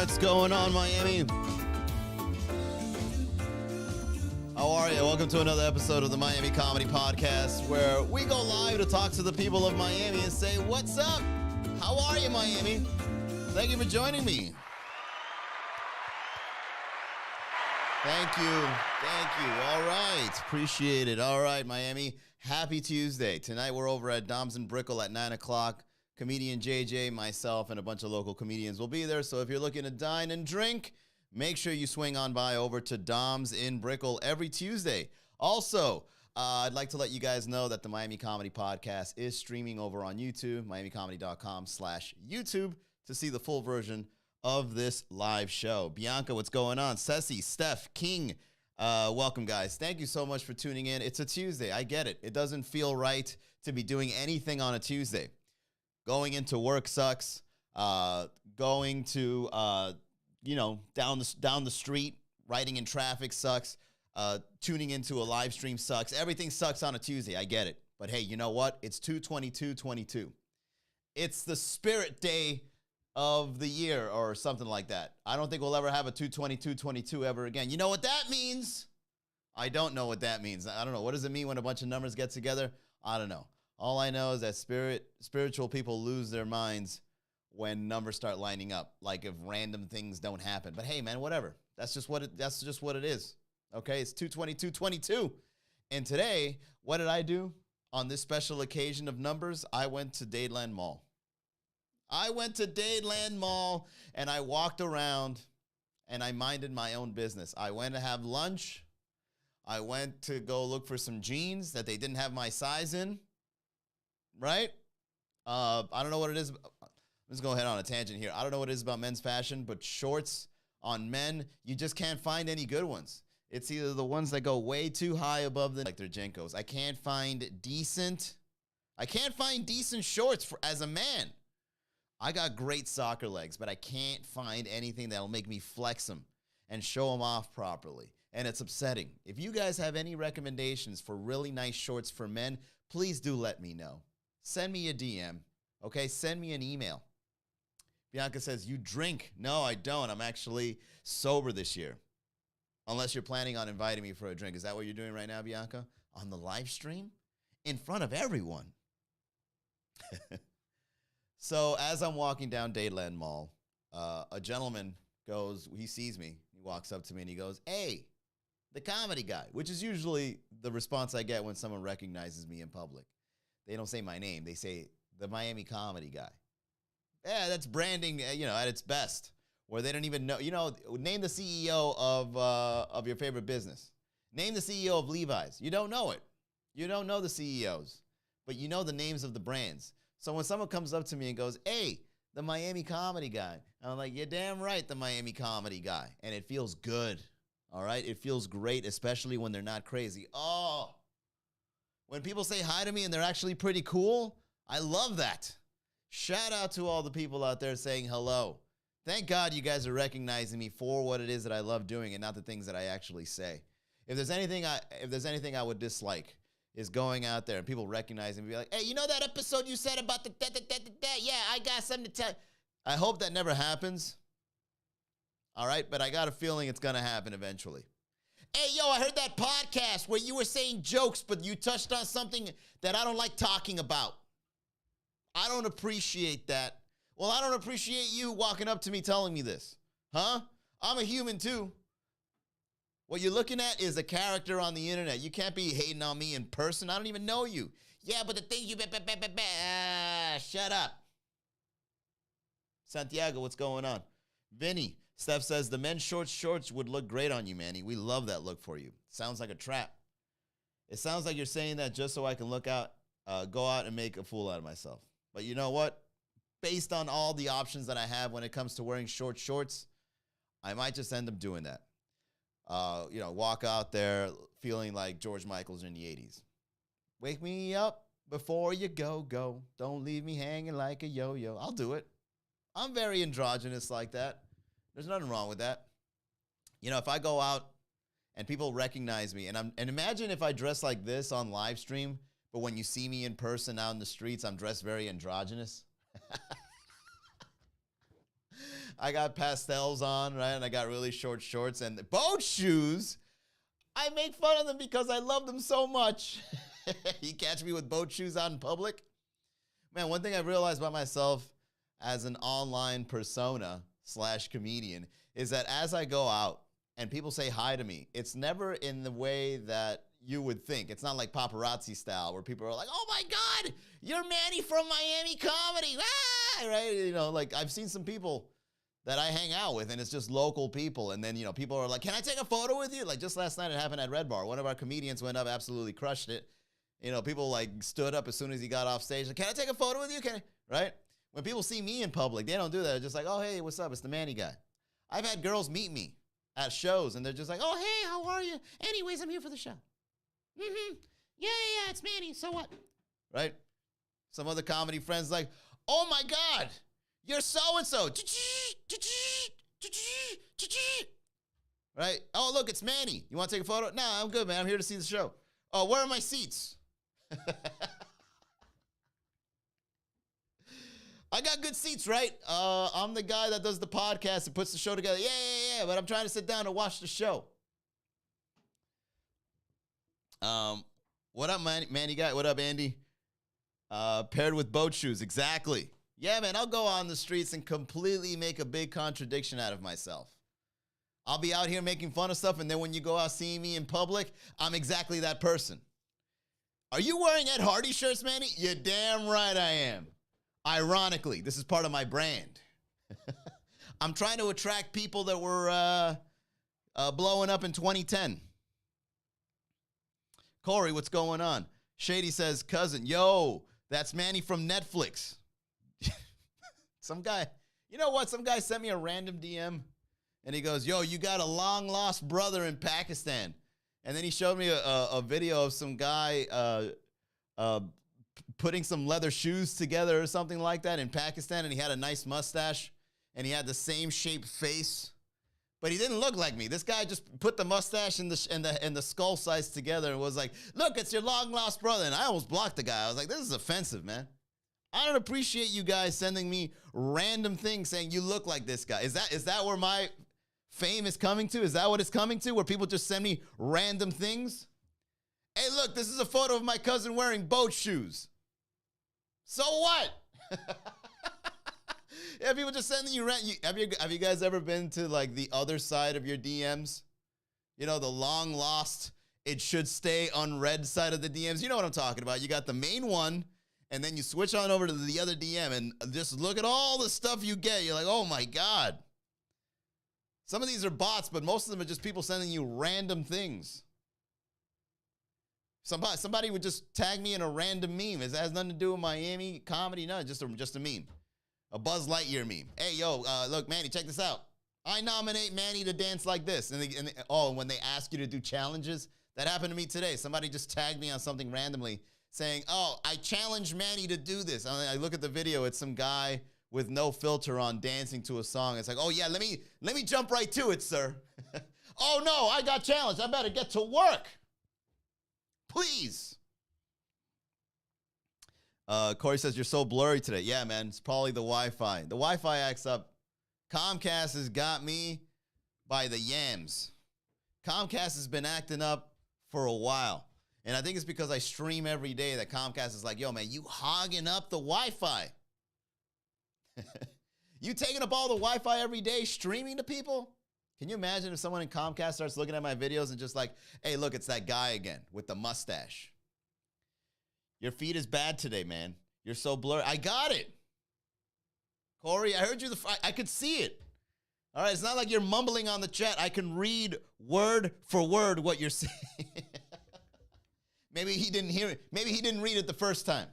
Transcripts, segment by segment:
What's going on, Miami? How are you? Welcome to another episode of the Miami Comedy Podcast, where we go live to talk to the people of Miami and say, what's up? How are you, Miami? Thank you for joining me. Thank you. All right. Appreciate it. All right, Miami. Happy Tuesday. Tonight we're over at Dom's and Brickell at 9 o'clock. Comedian JJ, myself, and a bunch of local comedians will be there. So if you're looking to dine and drink, make sure you swing on by over to Dom's in Brickell every Tuesday. Also, I'd like to let you guys know that the Miami Comedy Podcast is streaming over on YouTube, miamicomedy.com/YouTube, to see the full version of this live show. Bianca, what's going on? Ceci, Steph, King, welcome, guys. Thank you so much for tuning in. It's a Tuesday. I get it. It doesn't feel right to be doing anything on a Tuesday. Going into work sucks. Going to, down the street, riding in traffic sucks. Tuning into a live stream sucks. Everything sucks on a Tuesday. I get it. But hey, you know what? It's 2/22/22. It's the spirit day of the year or something like that. I don't think we'll ever have a 2/22/22 ever again. You know what that means? I don't know what that means. I don't know. What does it mean when a bunch of numbers get together? I don't know. All I know is that spiritual people lose their minds when numbers start lining up, like if random things don't happen. But hey, man, whatever. That's just what it is. Okay, it's 2/22/22. And today, what did I do on this special occasion of numbers? I went to Dadeland Mall. And I walked around and I minded my own business. I went to have lunch. I went to go look for some jeans that they didn't have my size in. Right? I don't know what it is. Let's go ahead on a tangent here. I don't know what it is about men's fashion, but shorts on men, you just can't find any good ones. It's either the ones that go way too high above the, like their Jenkos. I can't find decent shorts as a man. I got great soccer legs, but I can't find anything that'll make me flex them and show them off properly. And it's upsetting. If you guys have any recommendations for really nice shorts for men, please do let me know. Send me a DM, okay? Send me an email. Bianca says, you drink. No, I don't. I'm actually sober this year. Unless you're planning on inviting me for a drink. Is that what you're doing right now, Bianca? On the live stream? In front of everyone. So as I'm walking down Dadeland Mall, a gentleman goes, he sees me. He walks up to me and he goes, hey, the comedy guy, which is usually the response I get when someone recognizes me in public. They don't say my name. They say the Miami comedy guy. Yeah, that's branding, at its best, where they don't even know. Name the CEO of your favorite business. Name the CEO of Levi's. You don't know it. You don't know the CEOs, but you know the names of the brands. So when someone comes up to me and goes, hey, the Miami comedy guy, I'm like, you're damn right, the Miami comedy guy. And it feels good, all right? It feels great, especially when they're not crazy. Oh, when people say hi to me and they're actually pretty cool, I love that. Shout out to all the people out there saying hello. Thank God you guys are recognizing me for what it is that I love doing and not the things that I actually say. If there's anything I would dislike, is going out there and people recognizing me, be like, hey, you know that episode you said about the yeah, I got something to tell you. I hope that never happens. All right, but I got a feeling it's gonna happen eventually. Hey, yo, I heard that podcast where you were saying jokes, but you touched on something that I don't like talking about. I don't appreciate that. Well, I don't appreciate you walking up to me telling me this. Huh? I'm a human too. What you're looking at is a character on the internet. You can't be hating on me in person. I don't even know you. Yeah, but the thing you... shut up. Santiago, what's going on? Vinny, Steph says, the men's shorts would look great on you, Manny. We love that look for you. Sounds like a trap. It sounds like you're saying that just so I can go out and make a fool out of myself. But you know what? Based on all the options that I have when it comes to wearing shorts, I might just end up doing that. Walk out there feeling like George Michael's in the 80s. Wake me up before you go. Don't leave me hanging like a yo-yo. I'll do it. I'm very androgynous like that. There's nothing wrong with that. If I go out and people recognize me, and imagine if I dress like this on live stream, but when you see me in person out in the streets, I'm dressed very androgynous. I got pastels on, right? And I got really short shorts and boat shoes. I make fun of them because I love them so much. You catch me with boat shoes out in public. Man, one thing I realized about myself as an online persona / comedian is that as I go out and people say hi to me, it's never in the way that you would think. It's not like paparazzi style where people are like, oh my God, you're Manny from Miami Comedy. Ah! Right? You know, like I've seen some people that I hang out with and it's just local people. And then, you know, people are like, can I take a photo with you? Like just last night it happened at Red Bar. One of our comedians went up, absolutely crushed it. You know, people like stood up as soon as he got off stage. Like, can I take a photo with you? Can I? Right? When people see me in public, they don't do that. They're just like, oh, hey, what's up? It's the Manny guy. I've had girls meet me at shows and they're just like, oh, hey, how are you? Anyways, I'm here for the show. Mm-hmm. Yeah, it's Manny. So what? Right? Some other comedy friends like, oh my God, you're so-and-so. Right? Oh, look, it's Manny. You want to take a photo? No, I'm good, man. I'm here to see the show. Oh, where are my seats? I got good seats, right? I'm the guy that does the podcast and puts the show together. Yeah, but I'm trying to sit down and watch the show. What up, Manny guy? What up, Andy? Paired with boat shoes, exactly. Yeah, man, I'll go on the streets and completely make a big contradiction out of myself. I'll be out here making fun of stuff, and then when you go out seeing me in public, I'm exactly that person. Are you wearing Ed Hardy shirts, Manny? You're damn right I am. Ironically, this is part of my brand. I'm trying to attract people that were blowing up in 2010. Corey, what's going on? Shady says, cousin, yo, that's Manny from Netflix. Some guy, you know what? Some guy sent me a random DM. And he goes, yo, you got a long-lost brother in Pakistan. And then he showed me a video of some guy putting some leather shoes together or something like that in Pakistan. And he had a nice mustache. And he had the same shaped face. But he didn't look like me. This guy just put the mustache and the skull size together and was like, look, it's your long-lost brother. And I almost blocked the guy. I was like, this is offensive, man. I don't appreciate you guys sending me random things saying you look like this guy. Is that where my fame is coming to? Is that what it's coming to? Where people just send me random things? Hey, look, this is a photo of my cousin wearing boat shoes. So what? Yeah, people just sending you have you guys ever been to like the other side of your DMs? You know, the long lost, it should stay unread side of the DMs. You know what I'm talking about. You got the main one, and then you switch on over to the other DM, and just look at all the stuff you get. You're like, oh my God. Some of these are bots, but most of them are just people sending you random things. Somebody would just tag me in a random meme. It has nothing to do with Miami comedy. No, just a meme. A Buzz Lightyear meme. Hey, yo, look, Manny, check this out. I nominate Manny to dance like this. And when they ask you to do challenges, that happened to me today. Somebody just tagged me on something randomly saying, oh, I challenge Manny to do this. And I look at the video. It's some guy with no filter on dancing to a song. It's like, oh, yeah, let me jump right to it, sir. Oh, no, I got challenged. I better get to work. Please. Corey says, you're so blurry today. Yeah, man, it's probably the Wi-Fi. The Wi-Fi acts up. Comcast has got me by the yams. Comcast has been acting up for a while. And I think it's because I stream every day that Comcast is like, yo, man, you hogging up the Wi-Fi. You taking up all the Wi-Fi every day streaming to people? Can you imagine if someone in Comcast starts looking at my videos and just like, hey, look, it's that guy again with the mustache. Your feed is bad today, man. You're so blurry. I got it. Corey, I heard you. I could see it. All right, it's not like you're mumbling on the chat. I can read word for word what you're saying. Maybe he didn't hear it. Maybe he didn't read it the first time.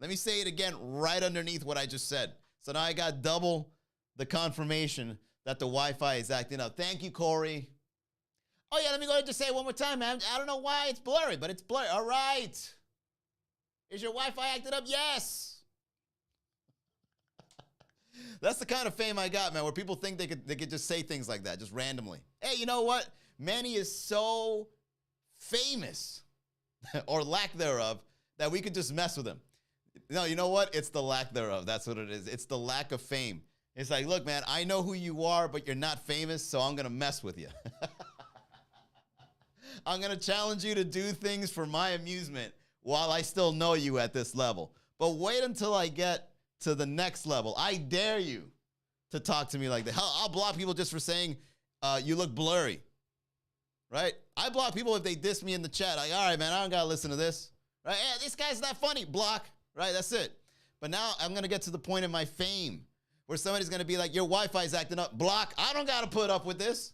Let me say it again right underneath what I just said. So now I got double the confirmation that the Wi-Fi is acting up. Thank you, Corey. Oh, yeah, let me go ahead and just say it one more time, man. I don't know why it's blurry, but it's blurry. All right. Is your Wi-Fi acting up? Yes. That's the kind of fame I got, man, where people think they could just say things like that, just randomly. Hey, you know what? Manny is so famous, or lack thereof, that we could just mess with him. No, you know what? It's the lack thereof. That's what it is. It's the lack of fame. It's like, look, man, I know who you are, but you're not famous, so I'm going to mess with you. I'm going to challenge you to do things for my amusement while I still know you at this level. But wait until I get to the next level. I dare you to talk to me like that. Hell, I'll block people just for saying you look blurry, right? I block people if they diss me in the chat. Like, all right, man, I don't got to listen to this. Right? Hey, this guy's not funny. Block, right? That's it. But now I'm going to get to the point in my fame where somebody's going to be like, your Wi-Fi's acting up. Block. I don't got to put up with this.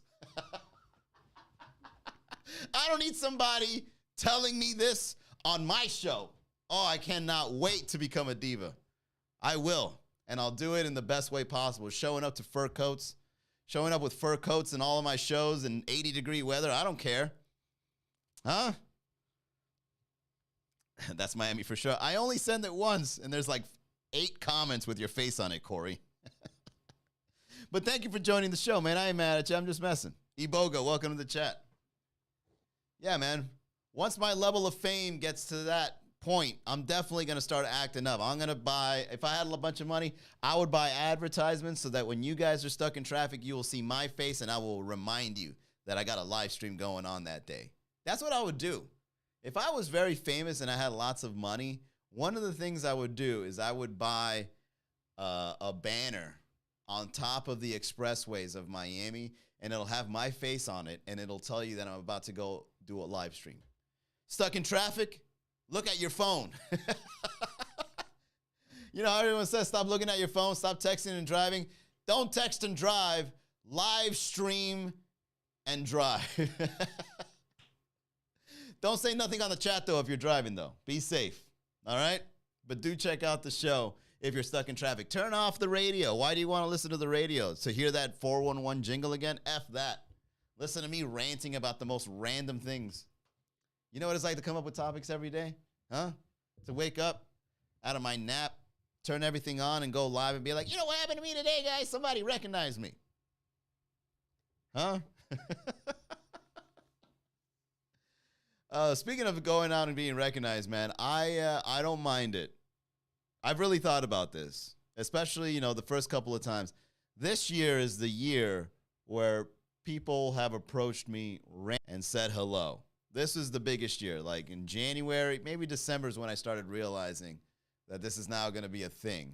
I don't need somebody telling me this on my show. Oh, I cannot wait to become a diva. I will. And I'll do it in the best way possible. Showing up to fur coats. Showing up with fur coats in all of my shows in 80-degree weather. I don't care. Huh? That's Miami for sure. I only send it once, and there's like 8 comments with your face on it, Corey. But thank you for joining the show, man. I ain't mad at you. I'm just messing. Iboga, welcome to the chat. Yeah, man. Once my level of fame gets to that point, I'm definitely going to start acting up. I'm going to buy, if I had a bunch of money, I would buy advertisements so that when you guys are stuck in traffic, you will see my face and I will remind you that I got a live stream going on that day. That's what I would do. If I was very famous and I had lots of money, one of the things I would do is I would buy a banner on top of the expressways of Miami, and it'll have my face on it, and it'll tell you that I'm about to go do a live stream. Stuck in traffic? Look at your phone. You know, everyone says stop looking at your phone, stop texting and driving. Don't text and drive. Live stream and drive. Don't say nothing on the chat, though, if you're driving, though. Be safe, all right? But do check out the show if you're stuck in traffic. Turn off the radio. Why do you want to listen to the radio? To hear that 411 jingle again? F that. Listen to me ranting about the most random things. You know what it's like to come up with topics every day? Huh? To wake up out of my nap, turn everything on, and go live and be like, you know what happened to me today, guys? Somebody recognized me. Huh? Speaking of going out and being recognized, man, I don't mind it. I've really thought about this, especially, the first couple of times. This year is the year where people have approached me and said hello. This is the biggest year. Like in January, maybe December is when I started realizing that this is now going to be a thing.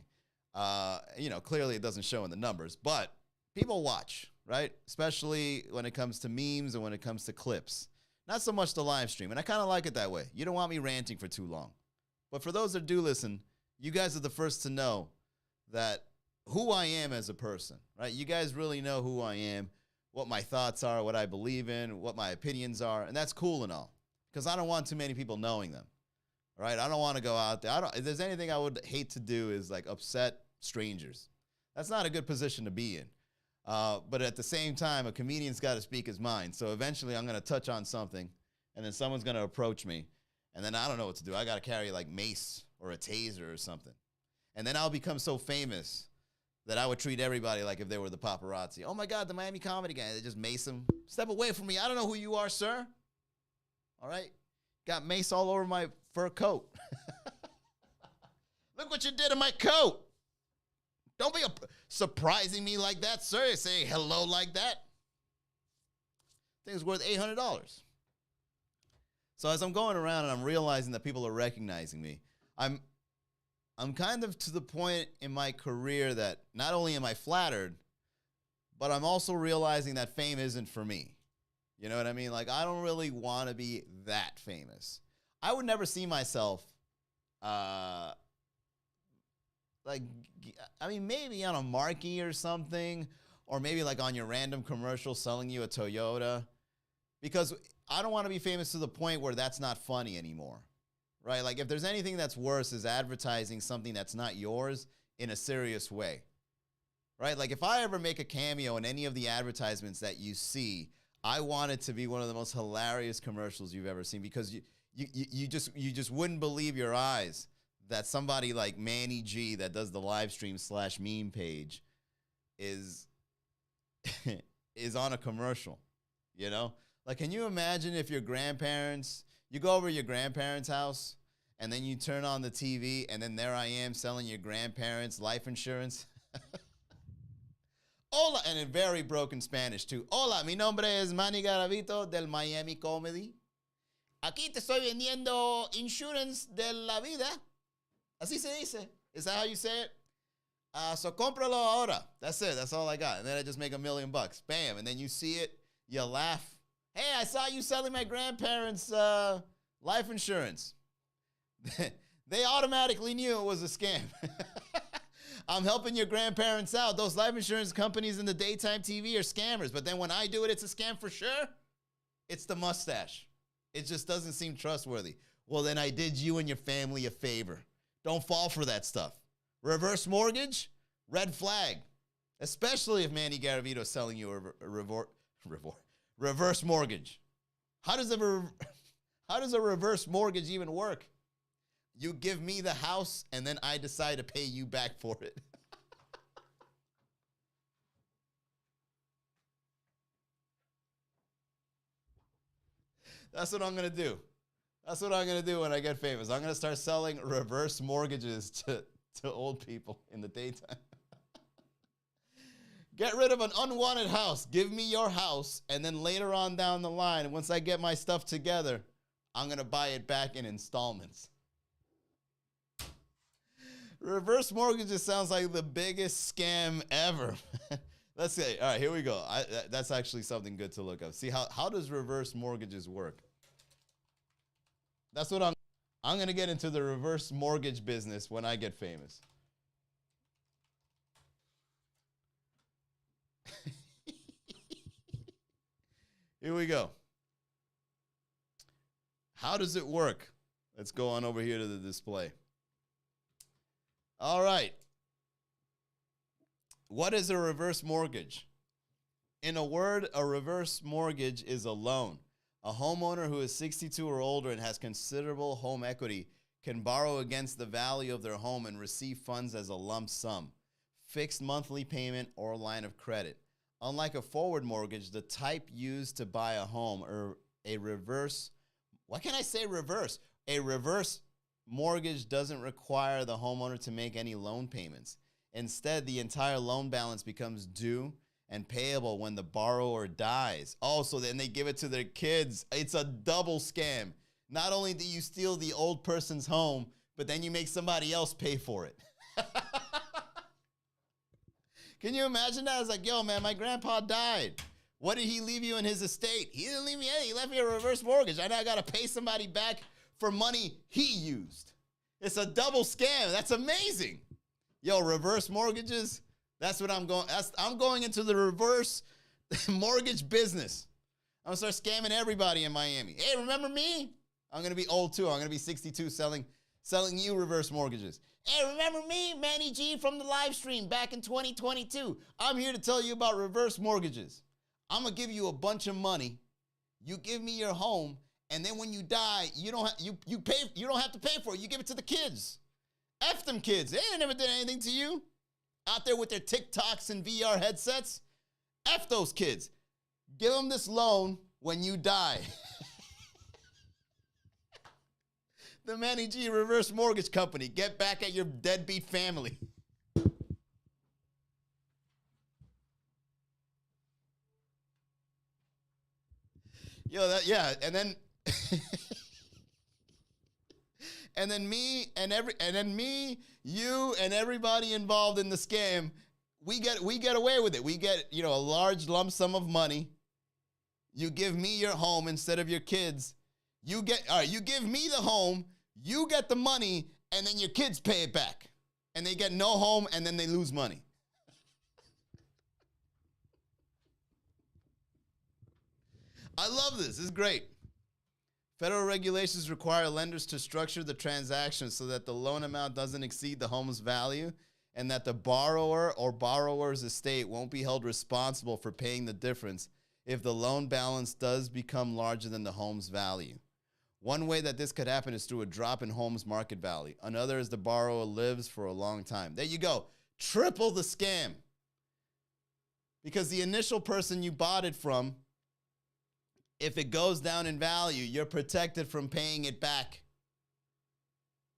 Clearly it doesn't show in the numbers, but people watch, right? Especially when it comes to memes and when it comes to clips. Not so much the live stream, and I kind of like it that way. You don't want me ranting for too long. But for those that do listen, you guys are the first to know that who I am as a person, right? You guys really know who I am, what my thoughts are, what I believe in, what my opinions are, and that's cool and all, because I don't want too many people knowing them, right? I don't want to go out there. If there's anything I would hate to do is like upset strangers. That's not a good position to be in. But at the same time, a comedian's got to speak his mind. So eventually I'm going to touch on something, and then someone's going to approach me, and then I don't know what to do. I got to carry like mace or a taser or something. And then I'll become so famous that I would treat everybody like if they were the paparazzi. Oh, my God, the Miami comedy guy. They just mace him. Step away from me. I don't know who you are, sir. All right? Got mace all over my fur coat. Look what you did to my coat. Don't be surprising me like that, sir. Say hello like that. I think it's worth $800. So as I'm going around and I'm realizing that people are recognizing me, I'm kind of to the point in my career that not only am I flattered, but I'm also realizing that fame isn't for me. You know what I mean? Like, I don't really want to be that famous. I would never see myself, maybe on a marquee or something, or maybe like on your random commercial selling you a Toyota, because I don't want to be famous to the point where that's not funny anymore, right? Like, if there's anything that's worse is advertising something that's not yours in a serious way, right? Like, if I ever make a cameo in any of the advertisements that you see, I want it to be one of the most hilarious commercials you've ever seen, because you just wouldn't believe your eyes that somebody like Manny G that does the live stream / meme page is on a commercial, you know? Like, can you imagine if you go over to your grandparents' house and then you turn on the TV and then there I am selling your grandparents life insurance? Hola, and in very broken Spanish too. Hola, mi nombre es Manny Garavito del Miami Comedy. Aquí te estoy vendiendo insurance de la vida. Así se dice. Is that how you say it? So cómpralo ahora. That's it. That's all I got. And then I just make $1 million. Bam. And then you see it. You laugh. Hey, I saw you selling my grandparents' life insurance. They automatically knew it was a scam. I'm helping your grandparents out. Those life insurance companies in the daytime TV are scammers. But then when I do it, it's a scam for sure. It's the mustache. It just doesn't seem trustworthy. Well, then I did you and your family a favor. Don't fall for that stuff. Reverse mortgage, red flag. Especially if Manny Garavito is selling you a reverse mortgage. How does a reverse mortgage even work? You give me the house, and then I decide to pay you back for it. That's what I'm going to do. That's what I'm going to do when I get famous. I'm going to start selling reverse mortgages to old people in the daytime. Get rid of an unwanted house. Give me your house, and then later on down the line, once I get my stuff together, I'm going to buy it back in installments. Reverse mortgages sounds like the biggest scam ever. Let's see. All right, here we go. That's actually something good to look up. See, how does reverse mortgages work? That's what I'm going to get into the reverse mortgage business when I get famous. Here we go. How does it work? Let's go on over here to the display. All right. What is a reverse mortgage? In a word, a reverse mortgage is a loan. A homeowner who is 62 or older and has considerable home equity can borrow against the value of their home and receive funds as a lump sum, fixed monthly payment, or line of credit. Unlike a forward mortgage, the type used to buy a home, or a reverse, why can't I say reverse? A reverse mortgage doesn't require the homeowner to make any loan payments. Instead, the entire loan balance becomes due and payable when the borrower dies. Oh, so then they give it to their kids. It's a double scam. Not only do you steal the old person's home, but then you make somebody else pay for it. Can you imagine that? It's like, yo, man, my grandpa died. What did he leave you in his estate? He didn't leave me anything. He left me a reverse mortgage. I now got to pay somebody back for money he used. It's a double scam. That's amazing. Yo, reverse mortgages, that's what I'm going. I'm going into the reverse mortgage business. I'm going to start scamming everybody in Miami. Hey, remember me? I'm going to be old too. I'm going to be 62 selling you reverse mortgages. Hey, remember me? Manny G from the live stream back in 2022. I'm here to tell you about reverse mortgages. I'm going to give you a bunch of money. You give me your home. And then when you die, you don't have to pay for it. You give it to the kids. F them kids. They never did anything to you. Out there with their TikToks and VR headsets. F those kids. Give them this loan when you die. The Manny G Reverse Mortgage Company. Get back at your deadbeat family. Yo, and then and then you and everybody involved in the scam, we get away with it. We get, a large lump sum of money. You give me your home instead of your kids. You give me the home, you get the money, and then your kids pay it back. And they get no home, and then they lose money. I love this. This is great. Federal regulations require lenders to structure the transaction so that the loan amount doesn't exceed the home's value and that the borrower or borrower's estate won't be held responsible for paying the difference if the loan balance does become larger than the home's value. One way that this could happen is through a drop in home's market value. Another is the borrower lives for a long time. There you go. Triple the scam. Because the initial person you bought it from, if it goes down in value, you're protected from paying it back.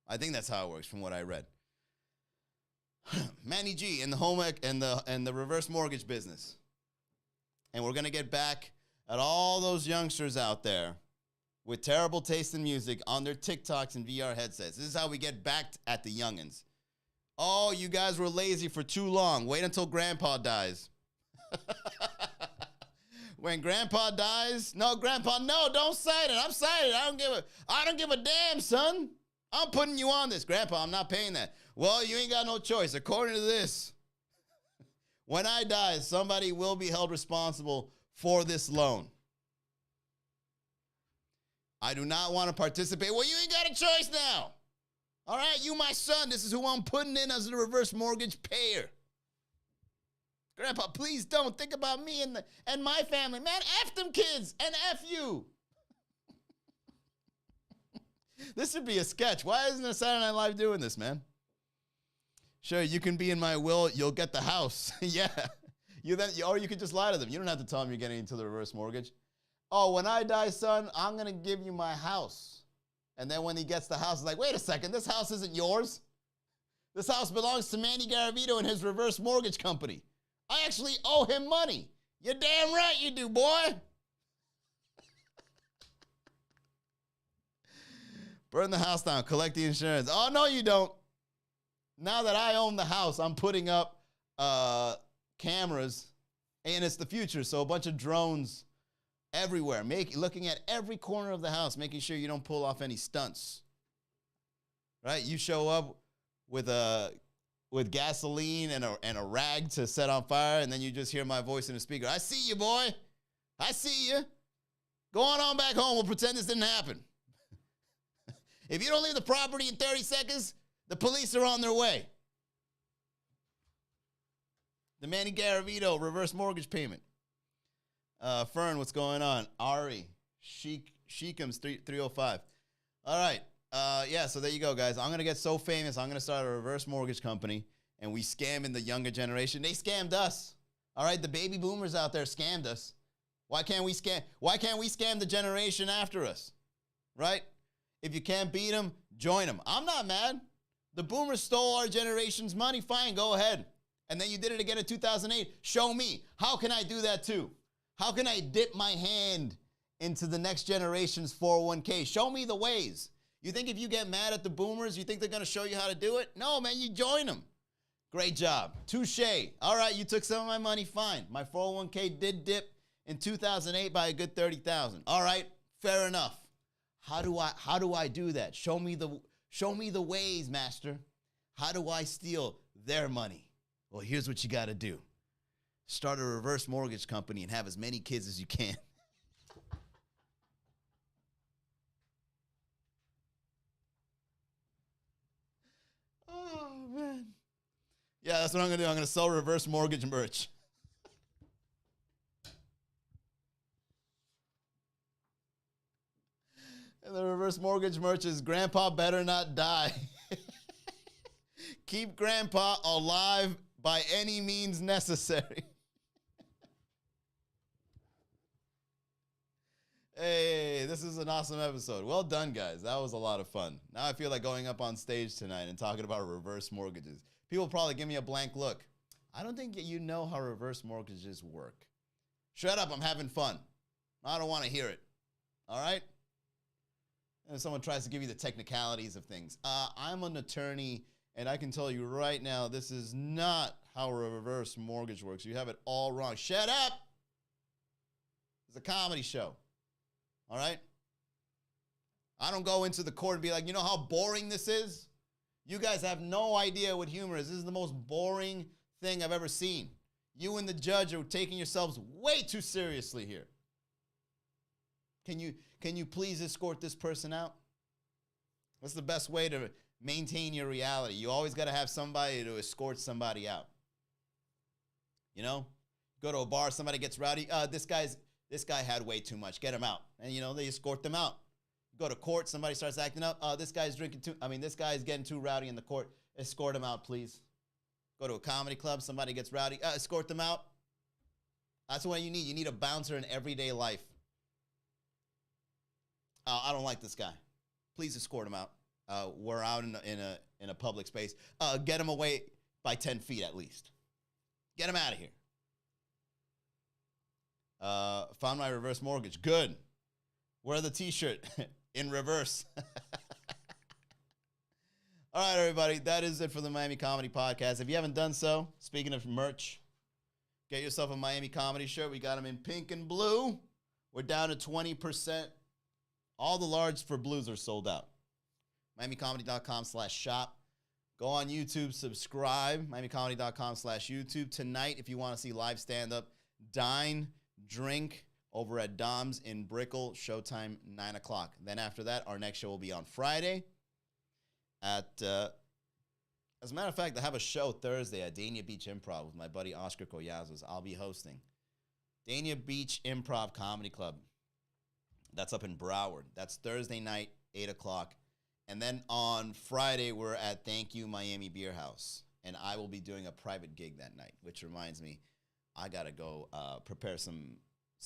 I think that's how it works from what I read. Manny G in the home and the reverse mortgage business. And we're going to get back at all those youngsters out there with terrible taste in music on their TikToks and VR headsets. This is how we get back at the youngins. Oh, you guys were lazy for too long. Wait until grandpa dies. When grandpa dies, no, grandpa, no, don't cite it. I'm cited. I don't give a damn, son. I'm putting you on this. Grandpa, I'm not paying that. Well, you ain't got no choice. According to this, when I die, somebody will be held responsible for this loan. I do not want to participate. Well, you ain't got a choice now. All right, you my son. This is who I'm putting in as the reverse mortgage payer. Grandpa, please don't think about me and my family. Man, F them kids and F you. This should be a sketch. Why isn't a Saturday Night Live doing this, man? Sure, you can be in my will. You'll get the house. Yeah. Or you could just lie to them. You don't have to tell them you're getting into the reverse mortgage. Oh, when I die, son, I'm going to give you my house. And then when he gets the house, he's like, wait a second, this house isn't yours. This house belongs to Manny Garavito and his reverse mortgage company. I actually owe him money. You're damn right you do, boy. Burn the house down, collect the insurance. Oh, no, you don't. Now that I own the house, I'm putting up cameras, and it's the future, so a bunch of drones everywhere, looking at every corner of the house, making sure you don't pull off any stunts. Right? You show up with gasoline and a rag to set on fire, and then you just hear my voice in the speaker. I see you, boy. I see you. Go on back home. We'll pretend this didn't happen. If you don't leave the property in 30 seconds, the police are on their way. The Manny Garavito reverse mortgage payment. Fern, what's going on? Ari, Sheikums 305. All right. Yeah, so there you go, guys. I'm going to get so famous, I'm going to start a reverse mortgage company, and we scamming the younger generation. They scammed us. All right, the baby boomers out there scammed us. Why can't we scam the generation after us? Right? If you can't beat them, join them. I'm not mad. The boomers stole our generation's money. Fine, go ahead. And then you did it again in 2008. Show me. How can I do that too? How can I dip my hand into the next generation's 401k? Show me the ways. You think if you get mad at the boomers, you think they're going to show you how to do it? No, man, you join them. Great job. Touche. All right, you took some of my money. Fine. My 401k did dip in 2008 by a good 30,000. All right, fair enough. How do I do that? Show me the ways, master. How do I steal their money? Well, here's what you got to do. Start a reverse mortgage company and have as many kids as you can. Oh, man. Yeah, that's what I'm going to do. I'm going to sell reverse mortgage merch. And the reverse mortgage merch is Grandpa better not die. Keep Grandpa alive by any means necessary. Hey, this is an awesome episode. Well done, guys. That was a lot of fun. Now I feel like going up on stage tonight and talking about reverse mortgages. People probably give me a blank look. I don't think you know how reverse mortgages work. Shut up, I'm having fun. I don't want to hear it. All right? And if someone tries to give you the technicalities of things. I'm an attorney, and I can tell you right now, this is not how a reverse mortgage works. You have it all wrong. Shut up! It's a comedy show. All right? I don't go into the court and be like, you know how boring this is? You guys have no idea what humor is. This is the most boring thing I've ever seen. You and the judge are taking yourselves way too seriously here. Can you please escort this person out? What's the best way to maintain your reality? You always got to have somebody to escort somebody out. You know? Go to a bar, somebody gets rowdy. This guy had way too much. Get him out. And, they escort them out. Go to court, somebody starts acting up. This guy's getting too rowdy in the court. Escort him out, please. Go to a comedy club, somebody gets rowdy. Escort them out. That's what you need. You need a bouncer in everyday life. I don't like this guy. Please escort him out. We're out in a public space. Get him away. by 10 feet at least. Get them out of here. Found my reverse mortgage. Good. Wear the t-shirt in reverse. All right, everybody. That is it for the Miami Comedy Podcast. If you haven't done so, speaking of merch, get yourself a Miami Comedy shirt. We got them in pink and blue. We're down to 20%. All the large for blues are sold out. MiamiComedy.com/shop. Go on YouTube, subscribe. MiamiComedy.com/YouTube. Tonight, if you want to see live stand-up, dine, drink over at Dom's in Brickell. Showtime, 9 o'clock. Then after that, our next show will be on Friday. As a matter of fact, I have a show Thursday at Dania Beach Improv with my buddy Oscar Collazos. I'll be hosting. Dania Beach Improv Comedy Club. That's up in Broward. That's Thursday night, 8 o'clock. And then on Friday, we're at Thank You Miami Beer House. And I will be doing a private gig that night, which reminds me, I got to go prepare some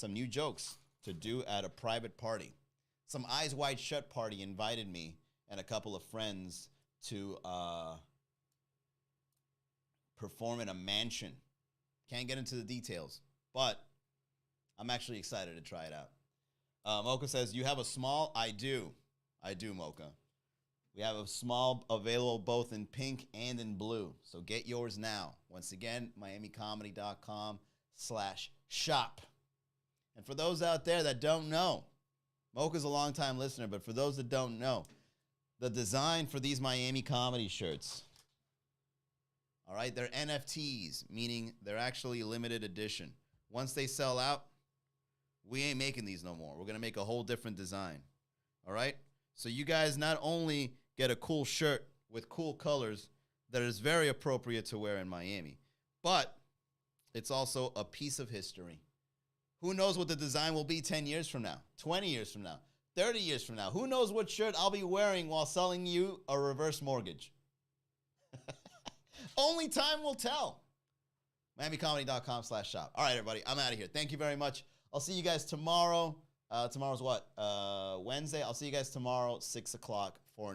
new jokes to do at a private party. Some Eyes Wide Shut party invited me and a couple of friends to perform in a mansion. Can't get into the details, but I'm actually excited to try it out. Mocha says, you have a small? I do, Mocha. We have a small available both in pink and in blue. So get yours now. Once again, MiamiComedy.com/shop. And for those out there that don't know, Mocha's a longtime listener, but for those that don't know, the design for these Miami Comedy shirts, all right, they're NFTs, meaning they're actually limited edition. Once they sell out, we ain't making these no more. We're going to make a whole different design, all right? So you guys not only get a cool shirt with cool colors that is very appropriate to wear in Miami, but it's also a piece of history. Who knows what the design will be 10 years from now, 20 years from now, 30 years from now. Who knows what shirt I'll be wearing while selling you a reverse mortgage? Only time will tell. MiamiComedy.com/shop. All right, everybody, I'm out of here. Thank you very much. I'll see you guys tomorrow. Tomorrow's what? Wednesday. I'll see you guys tomorrow, 6 o'clock for another.